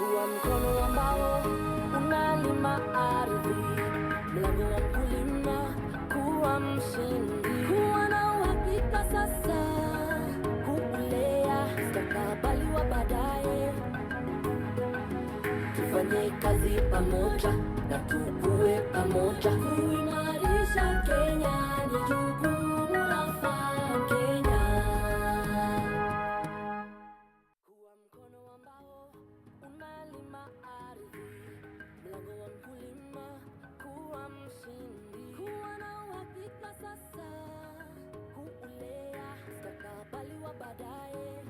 Kuwa mkono ambao unalima ardhi, mlango wa kulima, kuwa mshindi, kuwa na uhakika sasa, kulea mustakabali wa baadaye. Tufanye kazi pamoja na tukue pamoja, kuimarisha Kenya ni jukumu la Farm Kenya. Kuwa mkono ambao unalima ardhi, mlango wa mkulima, kuwa mshindi, kuwa na uhakika sasa, kulea mustakabali wa baadaye.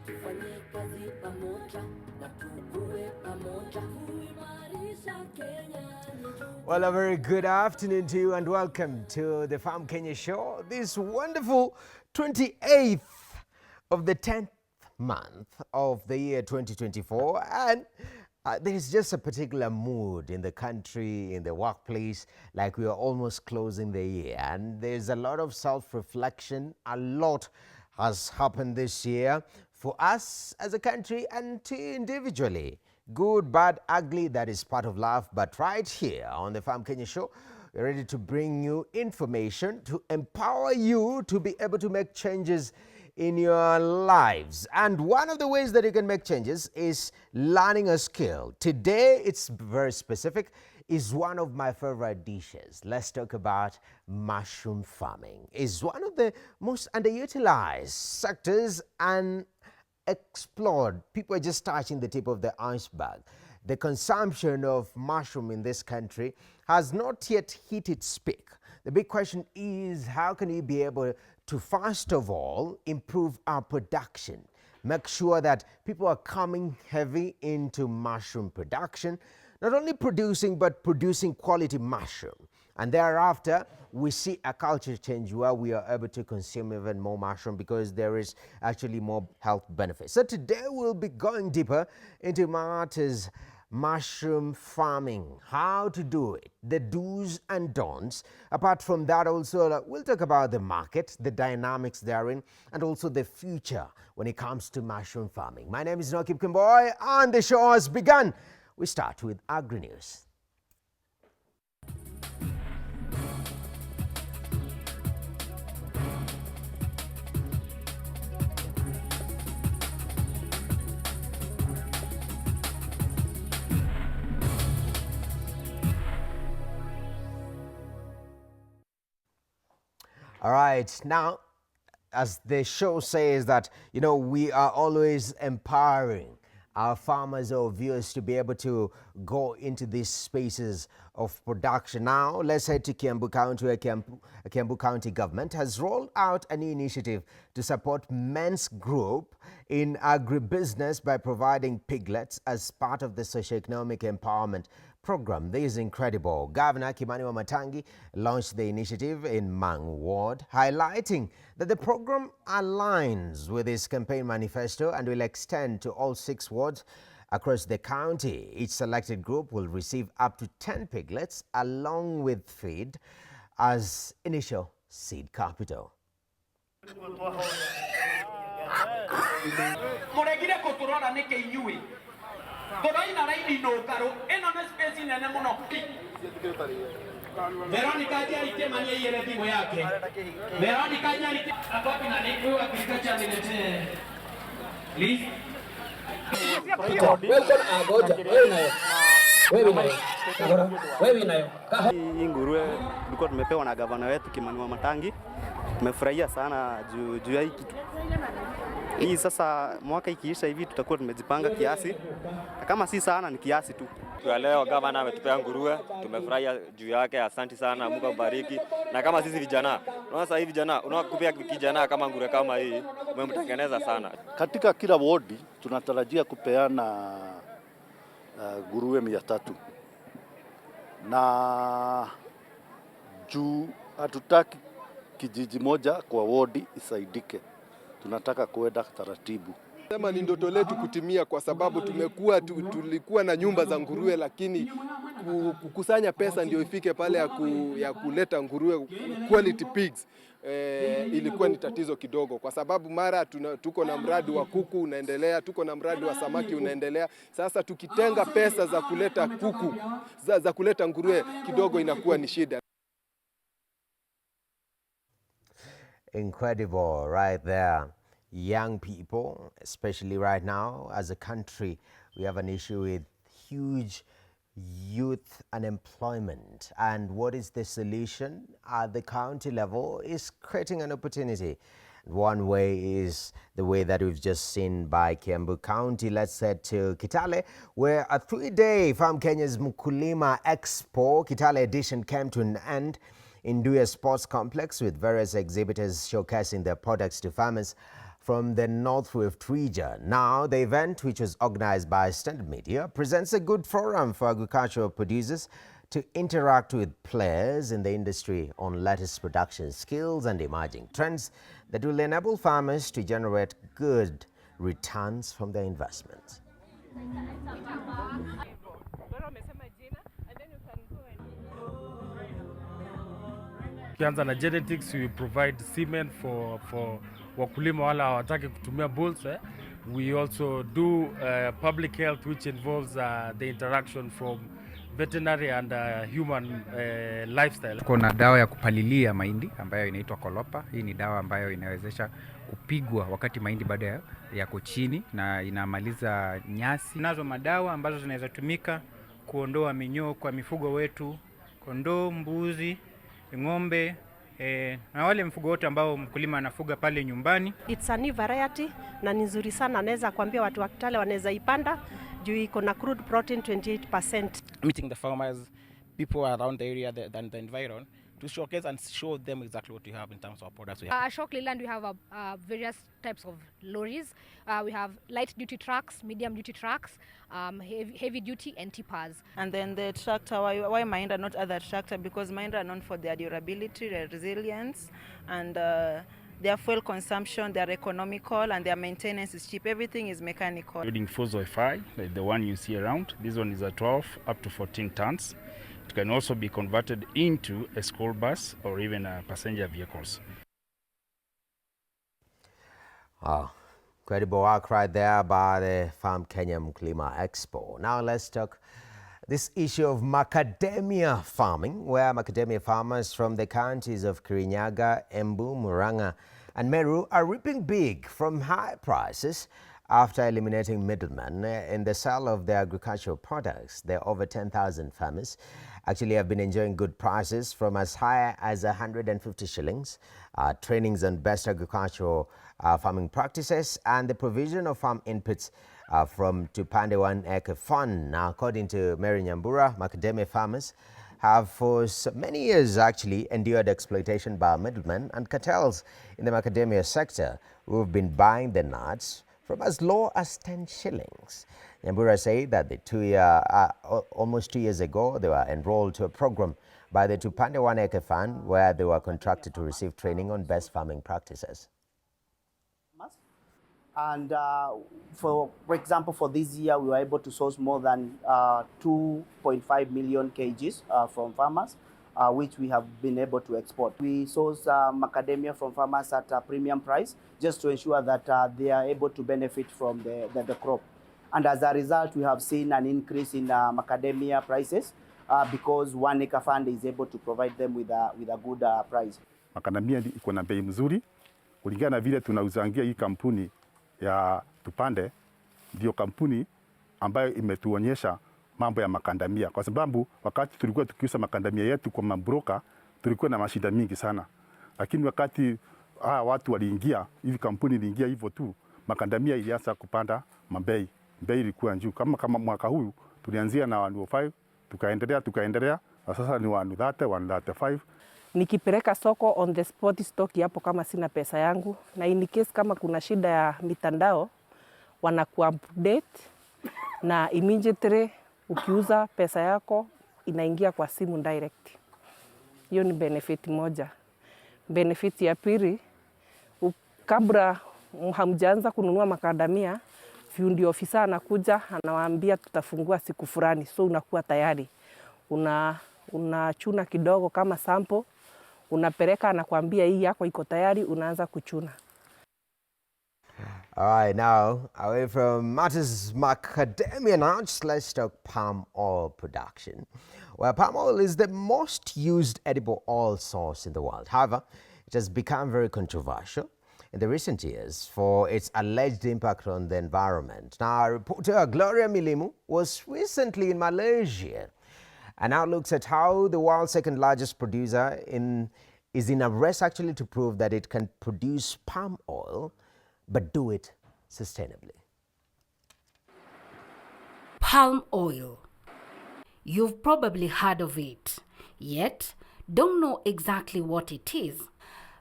Tufanye kazi pamoja na tukue pamoja, kuimarisha Kenya. Well, a very good afternoon to you and welcome to the Farm Kenya show. This wonderful 28th of the 10th month of the year 2024. And there's just a particular mood in the country, in the workplace, like we are almost closing the year. And there's a lot of self-reflection. A lot has happened this year for us as a country and individually. Good, bad, ugly, that is part of life. But right here on the Farm Kenya show, we're ready to bring you information to empower you to be able to make changes in your lives. And one of the ways that you can make changes is learning a skill. Today, it's very specific, is one of my favorite dishes. Let's talk about mushroom farming. It's one of the most underutilized sectors and explored. People are just touching the tip of the iceberg. The consumption of mushroom in this country has not yet hit its peak. The big question is, how can we be able to, first of all, improve our production? Make sure that people are coming heavy into mushroom production, not only producing, but producing quality mushroom. And thereafter, we see a culture change where we are able to consume even more mushroom because there is actually more health benefits. So today we'll be going deeper into matters mushroom farming, how to do it, the do's and don'ts. Apart from that, also we'll talk about the market, the dynamics therein, and also the future when it comes to mushroom farming. My name is Nokip Kimboy and the show has begun. We start with Agri News. All right, now, as the show says that, we are always empowering our farmers or viewers to be able to go into these spaces of production. Now, let's head to Kiambu County, where Kiambu County government has rolled out a new initiative to support men's group in agribusiness by providing piglets as part of the socioeconomic empowerment program. This is incredible. Governor Kimani Wamatangi launched the initiative in Mang Ward, highlighting that the program aligns with his campaign manifesto and will extend to all 6 wards across the county. Each selected group will receive up to 10 piglets along with feed as initial seed capital. Veronica Jarite manie yele bingo yake. Veronica Jarite abapi na niku agriculture milete. Please. Welcome agoja. Wewe nayo. Hii nguruwe tulikuwa tumepewa na gavana wetu Kimani Wamatangi. Tumefurahia sana juu ya hii kitu. Hii sasa mwaka ikiisha hivi tutakuwa tumejipanga kiasi. Kama si sana ni kiasi tu. Kwa leo gavana ametupea nguruwe, tumefurahia juu yake, asante sana, Mungu ambariki. Na kama sisi vijana, unaona sasa hivi vijana, unakupea kijana kama nguruwe kama hii, umemtengeneza sana. Katika kila wodi tunatarajia kupeana nguruwe 300. Na juu hatutaki kijiji moja kwa wodi isaidike. Tunataka kuenda taratibu. Sema ni ndoto letu kutimia kwa sababu tulikuwa na nyumba za nguruwe, lakini kukusanya pesa ndio ifike pale ya kuleta nguruwe quality pigs. ilikuwa ni tatizo kidogo, kwa sababu mara tuko na mradi wa kuku unaendelea, tuko na mradi wa samaki unaendelea. Sasa tukitenga pesa za kuleta kuku, za kuleta nguruwe, kidogo inakuwa ni shida. Incredible right there. Young people, especially right now as a country, we have an issue with huge youth unemployment. And what is the solution? At the county level is creating an opportunity. One way is the way that we've just seen by Kiambu County. Let's head to Kitale, where a 3-day Farm Kenya's Mula Expo Kitale edition came to an end in Mula Sports Complex, with various exhibitors showcasing their products to farmers from the North Rift region. Now, the event, which was organized by Standard Media, presents a good forum for agricultural producers to interact with players in the industry on latest production skills and emerging trends that will enable farmers to generate good returns from their investments. Kianza na genetics, we provide semen for wakulima wala hawataki kutumia bulls. We also do public health, which involves the interaction from veterinary and human lifestyle. Kuna dawa ya kupalilia mahindi ambayo inaitwa Kolopa. Hii ni dawa ambayo inawezesha kupigwa wakati mahindi bado yako chini na inamaliza nyasi. Nazo madawa ambazo zinaweza tumika kuondoa minyoo kwa mifugo wetu, kondoo, mbuzi, ng'ombe, na wale mfugo wote ambao mkulima anafuga pale nyumbani. It's a new variety na ni nzuri sana, naweza kuambia watu wa Kitale wanaweza ipanda juu iko na crude protein 28%. Meeting the farmers, people around the area and the environment to showcase and show them exactly what we have in terms of products. At Shock Leland we have various types of lorries. We have light duty trucks, medium duty trucks, heavy duty and tippers. And then the tractor, why Mahindra not other tractor? Because Mahindra are known for their durability, their resilience, and their fuel consumption, they are economical, and their maintenance is cheap. Everything is mechanical. Including Fosoi, like the one you see around. This one is a 12 up to 14 tons. It can also be converted into a school bus or even passenger vehicles. Incredible work right there by the Farm Kenya Mula Expo. Now let's talk this issue of macadamia farming, where macadamia farmers from the counties of Kirinyaga, Embu, Murang'a and Meru are reaping big from high prices after eliminating middlemen in the sale of their agricultural products. There are over 10,000 farmers actually have been enjoying good prices from as high as 150 shillings, trainings on best agricultural farming practices, and the provision of farm inputs from Tupande 1 Acre Fund. Now, according to Mary Nyambura, macadamia farmers have for many years actually endured exploitation by middlemen and cartels in the macadamia sector, who have been buying the nuts from as low as 10 shillings. Nyambura said that almost 2 years ago, they were enrolled to a program by the Tupande 1 Acre Fund, where they were contracted to receive training on best farming practices. And for example, for this year, we were able to source more than 2.5 million kgs from farmers, which we have been able to export. We source macadamia from farmers at a premium price, just to ensure that they are able to benefit from the crop. And as a result, we have seen an increase in macadamia prices because 1 Acre Fund is able to provide them with a good price. Macadamia iko na bei mzuri kulingana na vile tunauzangia hii kampuni ya Tupande, ndio kampuni ambayo imetuonyesha mambo ya makandamia, kwa sababu wakati tulikuwa tukiuza makandamia yetu kwa mabroka tulikuwa na mashida mingi sana, lakini wakati watu waliingia, hivi kampuni iliingia hivyo tu, makandamia ilianza kupanda mabei, bei ilikuwa juu. Kama mwaka huu tulianzia na 105 tukaendelea na sasa ni 130 135. Nikipeleka soko on the spot stock hapo kama sina pesa yangu, na in case kama kuna shida ya mitandao wanaku update na immediately ukiuza pesa yako inaingia kwa simu direct. Hiyo ni benefit moja. Benefit ya pili, kabla hamjaanza kununua makadamia, fundi ofisa anakuja anawaambia tutafungua siku fulani, so unakuwa tayari. Unachuna kidogo kama sample, unapeleka, anakuambia hii yako iko tayari, unaanza kuchuna. All right, now away from matters Macademia now, let's talk palm oil production. Well, palm oil is the most used edible oil source in the world. However, it has become very controversial in the recent years for its alleged impact on the environment. Now, our reporter Gloria Milimu was recently in Malaysia and now looks at how the world's second largest producer is in a race actually to prove that it can produce palm oil but do it sustainably. Palm oil. You've probably heard of it, yet don't know exactly what it is.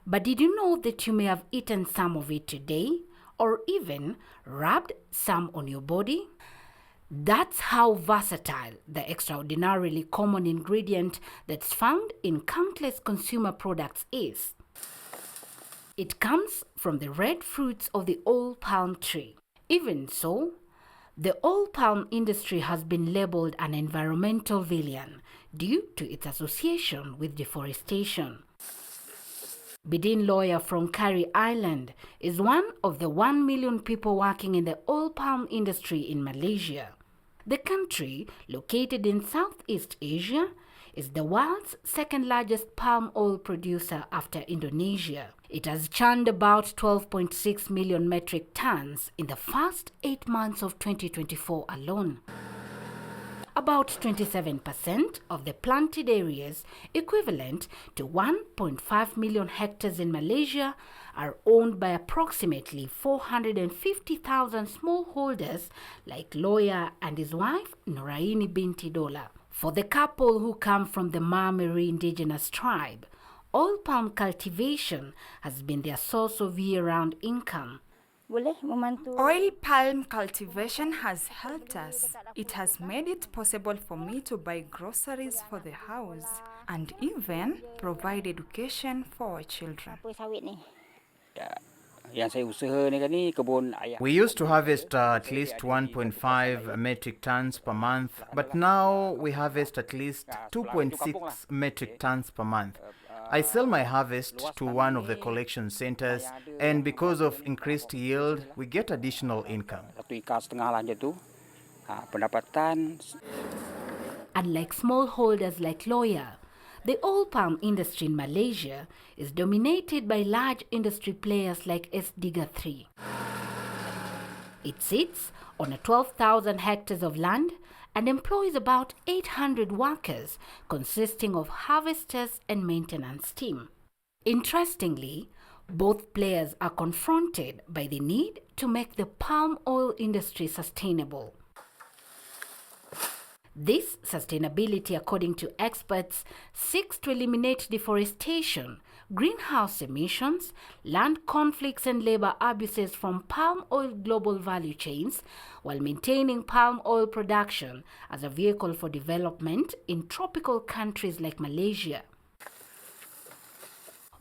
But did you know that you may have eaten some of it today or even rubbed some on your body? That's how versatile the extraordinarily common ingredient that's found in countless consumer products is. It comes from the red fruits of the oil palm tree. Even so, the oil palm industry has been labeled an environmental villain due to its association with deforestation. Bidin Lawyer from Kari Island is one of the 1 million people working in the oil palm industry in Malaysia. The country, located in Southeast Asia, is the world's second largest palm oil producer after Indonesia. It has churned about 12.6 million metric tons in the first 8 months of 2024 alone. About 27% of the planted areas, equivalent to 1.5 million hectares in Malaysia, are owned by approximately 450,000 smallholders like Lawyer and his wife Noraini binti Dola. For the couple who come from the Mameri indigenous tribe, oil palm cultivation has been their source of year-round income. Oil palm cultivation has helped us. It has made it possible for me to buy groceries for the house and even provide education for our children. We used to harvest at least 1.5 metric tons per month, but now we harvest at least 2.6 metric tons per month. I sell my harvest to one of the collection centers, and because of increased yield, we get additional income. Unlike smallholders like Lawyer, the oil palm industry in Malaysia is dominated by large industry players like S-Digger 3. It sits on a 12,000 hectares of land and employs about 800 workers consisting of harvesters and maintenance team. Interestingly, both players are confronted by the need to make the palm oil industry sustainable. This sustainability, according to experts, seeks to eliminate deforestation, greenhouse emissions, land conflicts and labor abuses from palm oil global value chains, while maintaining palm oil production as a vehicle for development in tropical countries like Malaysia.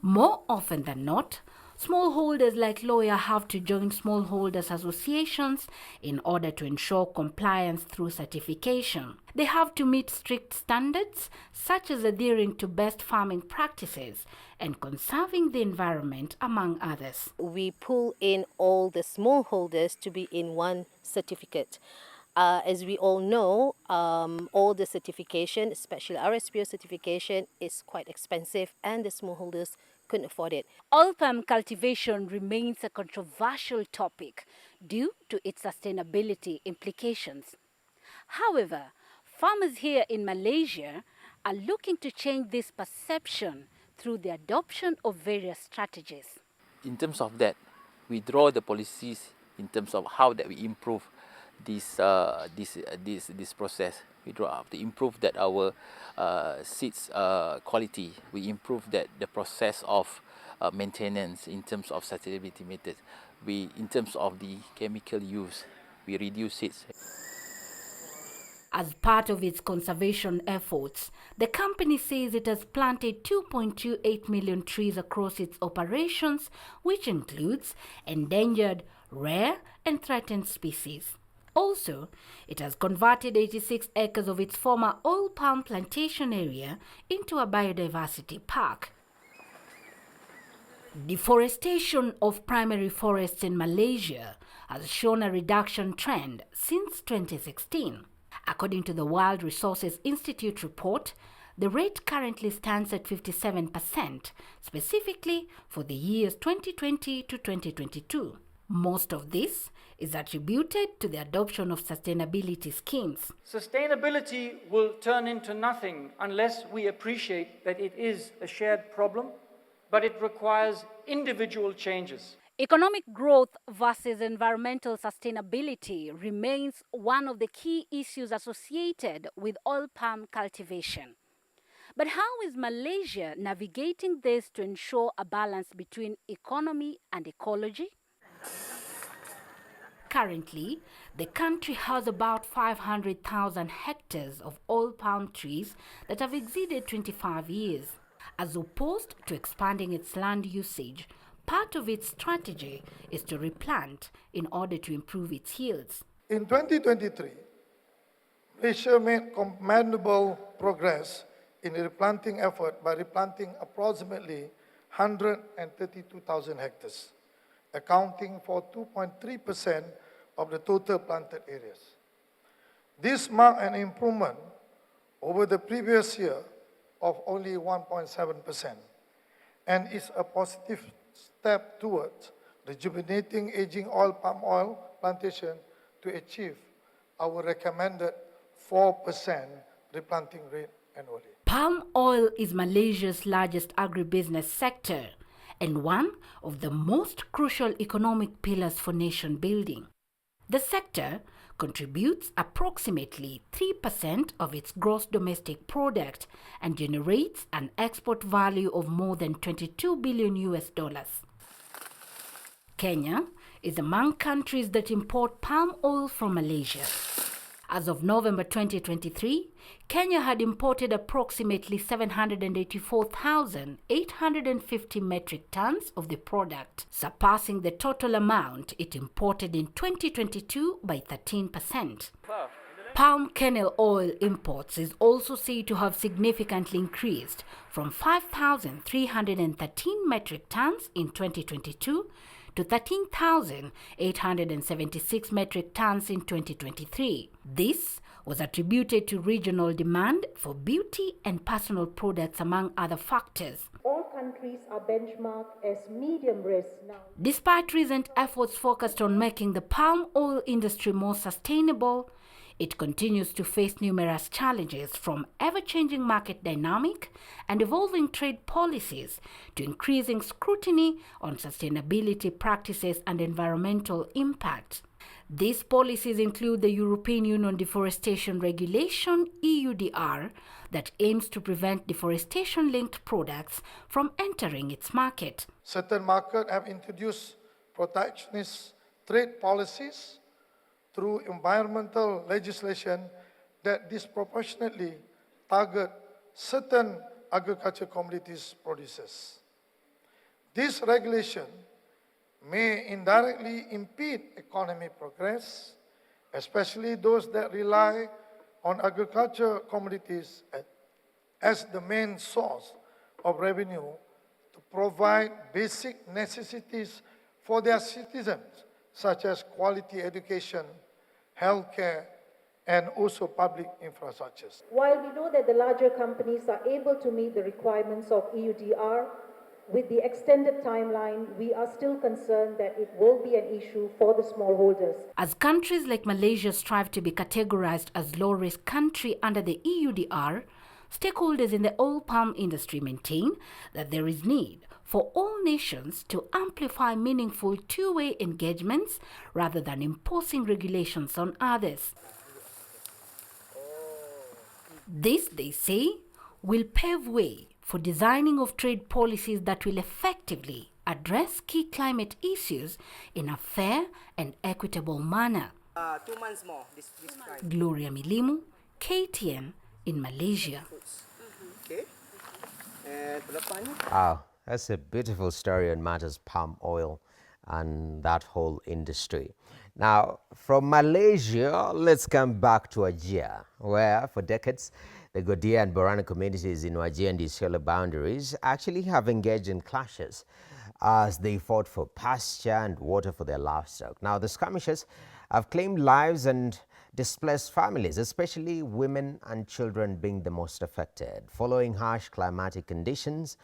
More often than not, smallholders like Lawyer have to join smallholders associations in order to ensure compliance through certification. They have to meet strict standards such as adhering to best farming practices and conserving the environment, among others. We pull in all the smallholders to be in one certificate. As we all know, all the certification, especially RSPO certification, is quite expensive and the smallholders couldn't afford it. Oil palm cultivation remains a controversial topic due to its sustainability implications. However, farmers here in Malaysia are looking to change this perception through the adoption of various strategies. In terms of that, we draw the policies in terms of how that we improve this process. We draw up to improve that our seeds quality. We improve that the process of maintenance in terms of sustainability methods. In terms of the chemical use, we reduce it. As part of its conservation efforts, the company says it has planted 2.28 million trees across its operations, which includes endangered, rare, and threatened species. Also, it has converted 86 acres of its former oil palm plantation area into a biodiversity park. Deforestation of primary forests in Malaysia has shown a reduction trend since 2016. According to the World Resources Institute report, the rate currently stands at 57%, specifically for the years 2020 to 2022. Most of this is attributed to the adoption of sustainability schemes. Sustainability will turn into nothing unless we appreciate that it is a shared problem, but it requires individual changes. Economic growth versus environmental sustainability remains one of the key issues associated with oil palm cultivation. But how is Malaysia navigating this to ensure a balance between economy and ecology? Currently, the country has about 500,000 hectares of oil palm trees that have exceeded 25 years. As opposed to expanding its land usage, part of its strategy is to replant in order to improve its yields. In 2023, Malaysia made commendable progress in the replanting effort by replanting approximately 132,000 hectares, accounting for 2.3% of the total planted areas. This marked an improvement over the previous year of only 1.7% and is a positive step towards rejuvenating aging palm oil plantation to achieve our recommended 4% replanting rate annually. Palm oil is Malaysia's largest agribusiness sector and one of the most crucial economic pillars for nation building. The sector contributes approximately 3% of its gross domestic product and generates an export value of more than $22 billion. Kenya is among countries that import palm oil from Malaysia. As of November 2023, Kenya had imported approximately 784,850 metric tons of the product, surpassing the total amount it imported in 2022 by 13%. Palm kernel oil imports is also said to have significantly increased from 5,313 metric tons in 2022 to 13,876 metric tons in 2023. This was attributed to regional demand for beauty and personal products, among other factors. All countries are benchmarked as medium risk now. Despite recent efforts focused on making the palm oil industry more sustainable, it continues to face numerous challenges, from ever-changing market dynamic and evolving trade policies to increasing scrutiny on sustainability practices and environmental impact. These policies include the European Union Deforestation Regulation (EUDR) that aims to prevent deforestation-linked products from entering its market. Certain markets have introduced protectionist trade policies through environmental legislation that disproportionately target certain agriculture commodities producers. This regulation may indirectly impede economic progress, especially those that rely on agriculture commodities as the main source of revenue to provide basic necessities for their citizens, such as quality education, healthcare, and also public infrastructures. While we know that the larger companies are able to meet the requirements of EUDR, with the extended timeline, we are still concerned that it will be an issue for the smallholders. As countries like Malaysia strive to be categorized as low-risk country under the EUDR, stakeholders in the oil palm industry maintain that there is need for all nations to amplify meaningful two-way engagements rather than imposing regulations on others. This, they say, will pave way for designing of trade policies that will effectively address key climate issues in a fair and equitable manner. 2 months more. This Gloria Milimu, KTN in Malaysia. Okay. Wow, that's a beautiful story on matters palm oil and that whole industry. Now, from Malaysia, let's come back to Wajir, where for decades, the Godia and Borana communities in Wajir and the Isiolo boundaries actually have engaged in clashes as they fought for pasture and water for their livestock. Now, the skirmishes have claimed lives and displaced families, especially women and children being the most affected. Following harsh climatic conditions,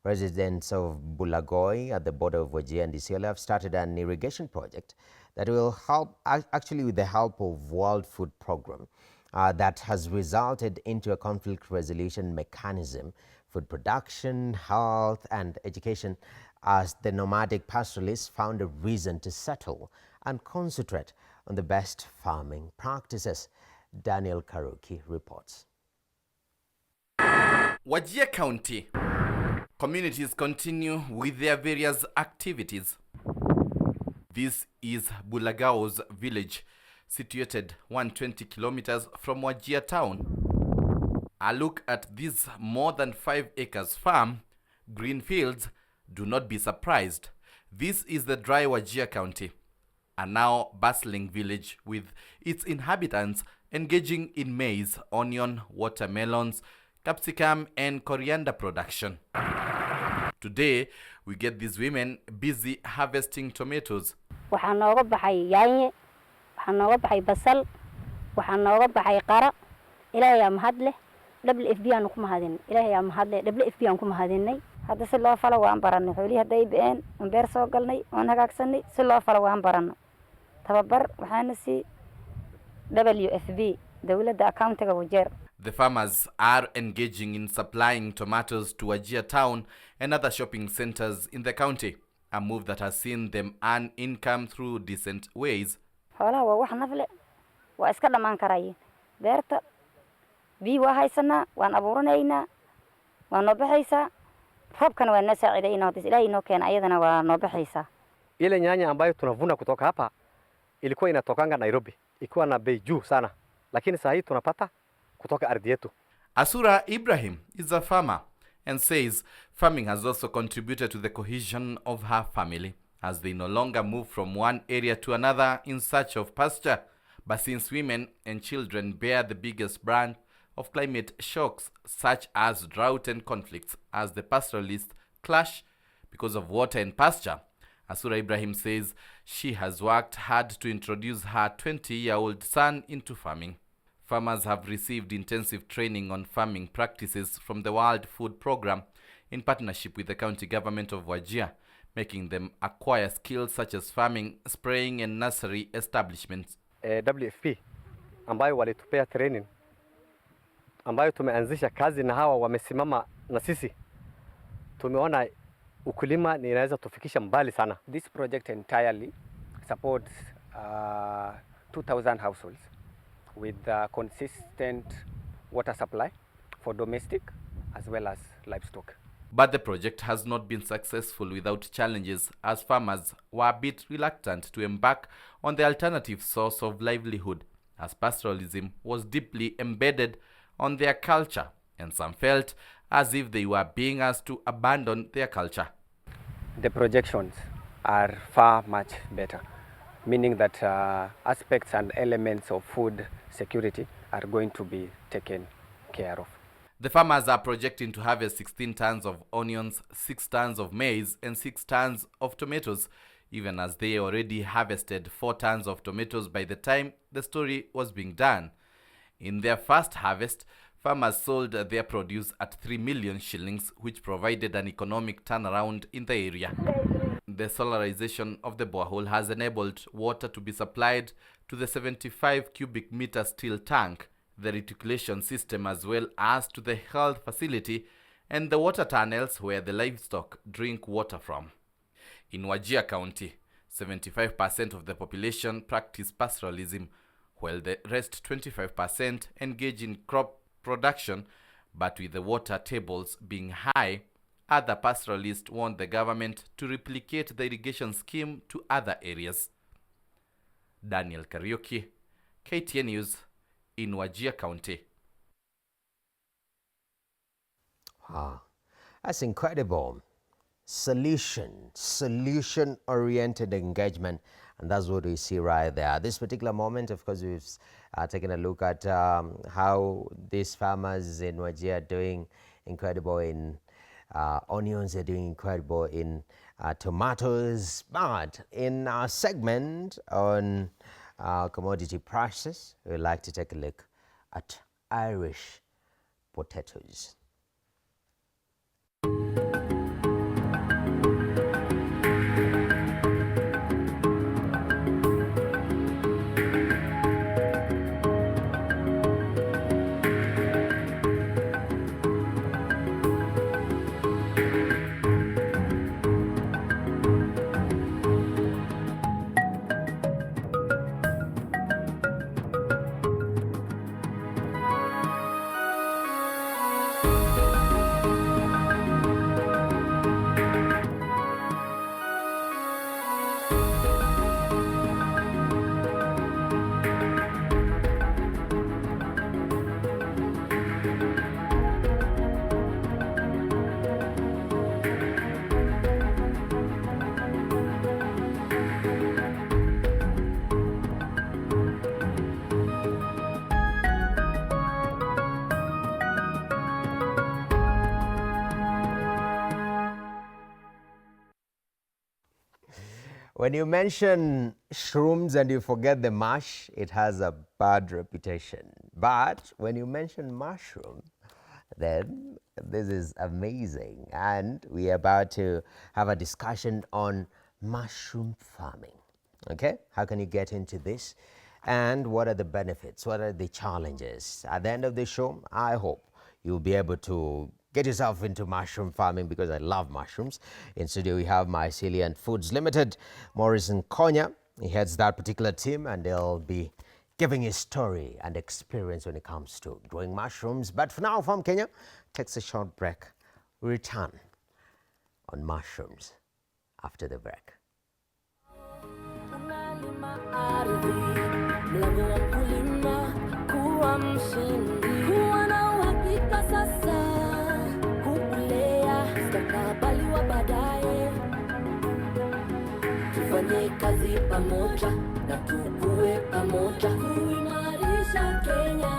residents of Bulagoi at the border of Wajir and Isiolo have started an irrigation project that will help, actually with the help of World Food Program, that has resulted into a conflict resolution mechanism, food production, health and education, as the nomadic pastoralists found a reason to settle and concentrate on the best farming practices. Daniel Karuki reports. Wajir County. Communities continue with their various activities. This is Bulagao's village, situated 120 kilometers from Wajir town. A look at this more than 5 acres farm, green fields, do not be surprised. This is the dry Wajir County, a now bustling village with its inhabitants engaging in maize, onion, watermelons, capsicum and coriander production. Today, we get these women busy harvesting tomatoes. waxaa nooga baxay yaanye, waxaa nooga baxay basal, waxaa nooga baxay qara. Ilaahay yaa mahad leh. WFB aan ku mahadin. Ilaahay yaa mahad leh. WFB aan ku mahadinay. Hadda si loo falo waan baranay. Xoolihi hadday been, aan beer soo galnay, aan hagaagsanay, si loo falo waan baranay. Tababar waxaana si WFB, dawladda accountiga Wajir. The farmers are engaging in supplying tomatoes to Wajir town and other shopping centers in the county, a move that has seen them earn income through decent ways. Xoolaha waa wax nafle, waa iska dhamaan karayeen. Beerta bii waa haysanaa, waan abuuranaynaa, waan noo baxaysaa. Roobkana waa na saacidaynaa, Ilaahay inoo keena ayadana waa noo baxaysaa. Ile nyanya ambayo tunavuna kutoka hapa ilikuwa inatokanga Nairobi, ikiwa na bei juu sana, lakini sasa hii tunapata kutoka ardhi yetu. Asura Ibrahim is a farmer and says farming has also contributed to the cohesion of her family, as they no longer move from one area to another in search of pasture. But since women and children bear the biggest brand of climate shocks such as drought and conflicts, as the pastoralists clash because of water and pasture, Asura Ibrahim says she has worked hard to introduce her 20-year-old son into farming. Farmers have received intensive training on farming practices from the World Food Program in partnership with the county government of Wajir, making them acquire skills such as farming, spraying and nursery establishments. WFP ambayo walitupea training ambayo tumeanzisha kazi na hawa wamesimama na sisi, tumeona ukulima ni inaweza tufikisha mbali sana. This project entirely supports 2,000 households with consistent water supply for domestic as well as livestock. But the project has not been successful without challenges, as farmers were a bit reluctant to embark on the alternative source of livelihood, as pastoralism was deeply embedded on their culture, and some felt as if they were being asked to abandon their culture. The projections are far much better, meaning that aspects and elements of food security are going to be taken care of. The farmers are projecting to harvest 16 tons of onions, 6 tons of maize, and 6 tons of tomatoes, even as they already harvested 4 tons of tomatoes by the time the story was being done. In their first harvest, farmers sold their produce at 3 million shillings, which provided an economic turnaround in the area. The solarization of the borehole has enabled water to be supplied to the 75 cubic meter steel tank, the reticulation system, as well as to the health facility and the water tunnels where the livestock drink water from. In Wajir County, 75% of the population practice pastoralism, while the rest 25% engage in crop production, but with the water tables being high, other pastoralists want the government to replicate the irrigation scheme to other areas. Daniel Kariuki, KTN News, in Wajir County. Wow, that's incredible. Solution-oriented engagement, and that's what we see right there. At this particular moment, of course, we've taken a look at how these farmers in Wajir are doing incredible in onions, they're doing incredible in tomatoes. But in our segment on commodity prices, we'd like to take a look at Irish potatoes. When you mention shrooms and you forget the mash, it has a bad reputation. But when you mention mushroom, then this is amazing. And we are about to have a discussion on mushroom farming. Okay, how can you get into this? And what are the benefits? What are the challenges? At the end of the show, I hope you'll be able to get yourself into mushroom farming, because I love mushrooms. In studio, we have Mycelium Foods Limited, Morrison Konya. He heads that particular team, and they'll be giving his story and experience when it comes to growing mushrooms. But for now, Farm Kenya takes a short break. We return on mushrooms after the break. Tufanye kazi pamoja na tukue pamoja kuimarisha Kenya.